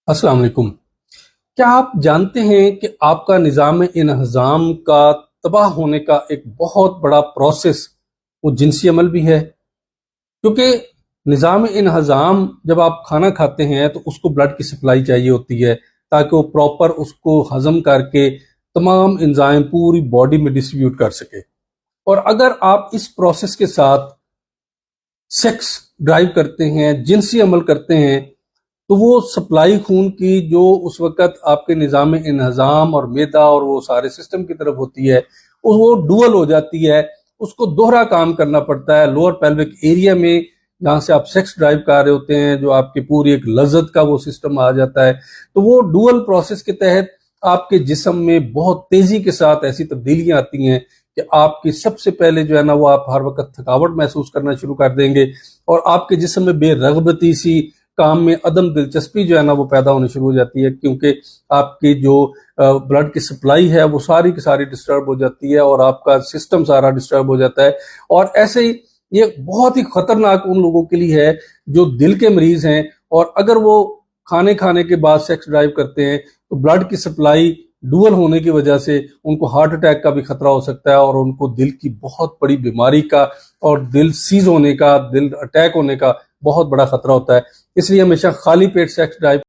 अस्सलाम वालेकुम। क्या आप जानते हैं कि आपका निज़ाम इंहज़ाम का तबाह होने का एक बहुत बड़ा प्रोसेस वो जिनसी अमल भी है? क्योंकि निज़ाम इंहज़ाम जब आप खाना खाते हैं तो उसको ब्लड की सप्लाई चाहिए होती है ताकि वो प्रॉपर उसको हज़म करके तमाम एंजाइम पूरी बॉडी में डिस्ट्रीब्यूट कर सके। और अगर आप इस प्रोसेस के साथ सेक्स ड्राइव करते हैं, जिनसी अमल करते हैं, तो वो सप्लाई खून की जो उस वक़्त आपके निज़ाम इंहज़ाम और मैदा और वो सारे सिस्टम की तरफ होती है, वो डुअल हो जाती है। उसको दोहरा काम करना पड़ता है लोअर पेल्विक एरिया में, जहाँ से आप सेक्स ड्राइव कर रहे होते हैं, जो आपकी पूरी एक लज़्ज़त का वो सिस्टम आ जाता है। तो वो डुअल प्रोसेस के तहत आपके जिस्म में बहुत तेज़ी के साथ ऐसी तब्दीलियां आती हैं कि आपकी सबसे पहले जो है ना वो आप हर वक्त थकावट महसूस करना शुरू कर देंगे और आपके जिस्म में बेरगबती सी, काम में अदम दिलचस्पी जो है ना वो पैदा होनी शुरू हो जाती है, क्योंकि आपकी जो ब्लड की सप्लाई है वो सारी की सारी डिस्टर्ब हो जाती है और आपका सिस्टम सारा डिस्टर्ब हो जाता है। और ऐसे ही ये बहुत ही खतरनाक उन लोगों के लिए है जो दिल के मरीज हैं, और अगर वो खाने के बाद सेक्स ड्राइव करते हैं तो ब्लड की सप्लाई डुअल होने की वजह से उनको हार्ट अटैक का भी खतरा हो सकता है और उनको दिल की बहुत बड़ी बीमारी का और दिल सीज होने का, दिल अटैक होने का बहुत बड़ा खतरा होता है। इसलिए हमेशा खाली पेट सेक्स ड्राइव